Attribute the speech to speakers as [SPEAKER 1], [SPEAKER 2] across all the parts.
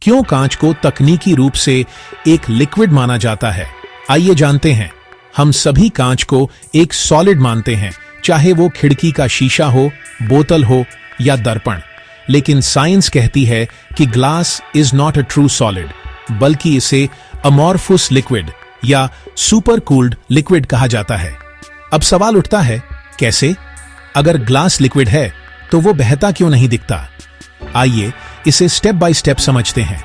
[SPEAKER 1] क्यों कांच को तकनीकी रूप से एक लिक्विड माना जाता है, आइए जानते हैं। हम सभी कांच को एक सॉलिड मानते हैं, चाहे वो खिड़की का शीशा हो, बोतल हो या दर्पण। लेकिन साइंस कहती है कि glass is not a true solid, बल्कि इसे अमॉर्फस लिक्विड या सुपर कूल्ड लिक्विड कहा जाता है। अब सवाल उठता है, कैसे? अगर ग्लास लिक्विड है तो वो बहता क्यों नहीं दिखता? आइए इसे स्टेप बाय स्टेप समझते हैं।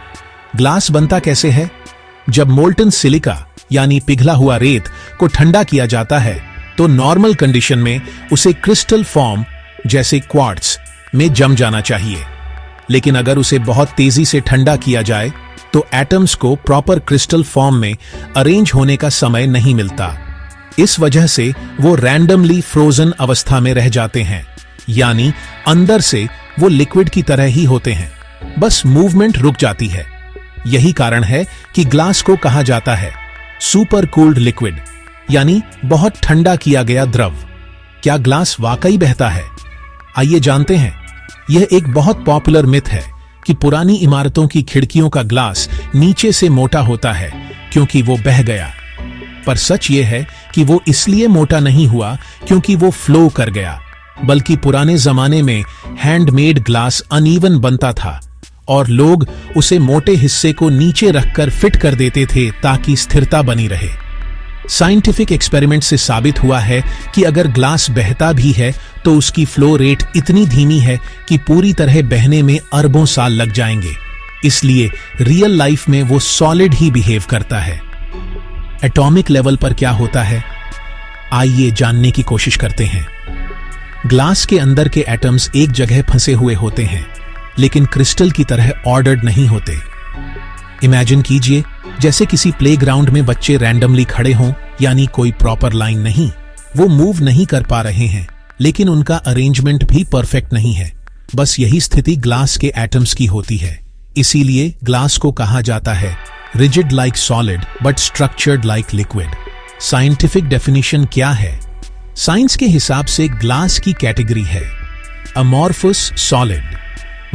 [SPEAKER 1] ग्लास बनता कैसे है? जब मोल्टन सिलिका यानी पिघला हुआ रेत को ठंडा किया जाता है तो नॉर्मल कंडीशन में उसे क्रिस्टल फॉर्म जैसे क्वार्ट्ज में जम जाना चाहिए। लेकिन अगर उसे बहुत तेजी से ठंडा किया जाए तो एटम्स को प्रॉपर क्रिस्टल फॉर्म में अरेंज होने का समय नहीं मिलता। इस वजह से वो रैंडमली फ्रोजन अवस्था में रह जाते हैं, यानी अंदर से वो लिक्विड की तरह ही होते हैं, बस मूवमेंट रुक जाती है। यही कारण है कि ग्लास को कहा जाता है सुपर कूल्ड लिक्विड, यानी बहुत ठंडा किया गया द्रव। क्या ग्लास वाकई बहता है? आइए जानते हैं। यह एक बहुत पॉपुलर मिथ है कि पुरानी इमारतों की खिड़कियों का ग्लास नीचे से मोटा होता है क्योंकि वो बह गया। पर सच ये है कि वो इसलिए मोटा नहीं हुआ क्योंकि वो फ्लो कर गया, बल्कि पुराने जमाने में हैंडमेड ग्लास अनइवन बनता था और लोग उसे मोटे हिस्से को नीचे रखकर फिट कर देते थे ताकि स्थिरता बनी रहे। साइंटिफिक एक्सपेरिमेंट से साबित हुआ है कि अगर ग्लास बहता भी है तो उसकी फ्लो रेट इतनी धीमी है कि पूरी तरह बहने में अरबों साल लग जाएंगे। इसलिए रियल लाइफ में वो सॉलिड ही बिहेव करता है। एटॉमिक लेवल पर क्या होता है, आइए जानने की कोशिश करते हैं। ग्लास के अंदर के एटम्स एक जगह फंसे हुए होते हैं, लेकिन क्रिस्टल की तरह ऑर्डर्ड नहीं होते। इमेजिन कीजिए जैसे किसी प्लेग्राउंड में बच्चे रैंडमली खड़े हों, यानी कोई प्रॉपर लाइन नहीं। वो मूव नहीं कर पा रहे हैं, लेकिन उनका अरेंजमेंट भी परफेक्ट नहीं है। बस यही स्थिति ग्लास के एटम्स की होती है। इसीलिए ग्लास को कहा जाता है rigid like solid but structured like liquid. Scientific definition क्या है? साइंस के हिसाब से ग्लास की कैटेगरी है अमॉर्फस सॉलिड,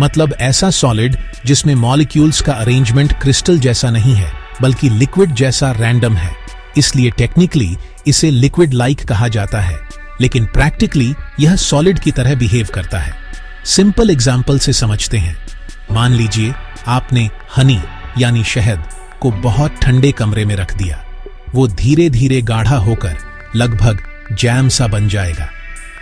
[SPEAKER 1] मतलब ऐसा सॉलिड जिसमें मॉलिक्यूल्स का अरेंजमेंट क्रिस्टल जैसा नहीं है बल्कि लिक्विड जैसा रैंडम है। इसलिए टेक्निकली इसे लिक्विड लाइक कहा जाता है, लेकिन प्रैक्टिकली यह सॉलिड की तरह बिहेव करता है। सिंपल एग्जांपल से समझते हैं। मान लीजिए आपने हनी यानी शहद को बहुत ठंडे कमरे में रख दिया। वो धीरे धीरे गाढ़ा होकर लगभग जैम सा बन जाएगा।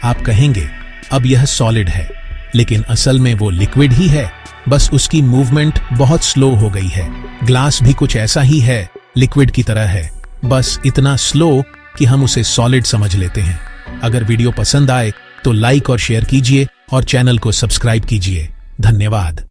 [SPEAKER 1] आप कहेंगे अब यह सॉलिड है, लेकिन असल में वो लिक्विड ही है, बस उसकी मूवमेंट बहुत स्लो हो गई है। ग्लास भी कुछ ऐसा ही है, लिक्विड की तरह है, बस इतना स्लो कि हम उसे सॉलिड समझ लेते हैं। अगर वीडियो पसंद आए तो लाइक और शेयर कीजिए और चैनल को सब्सक्राइब कीजिए। धन्यवाद।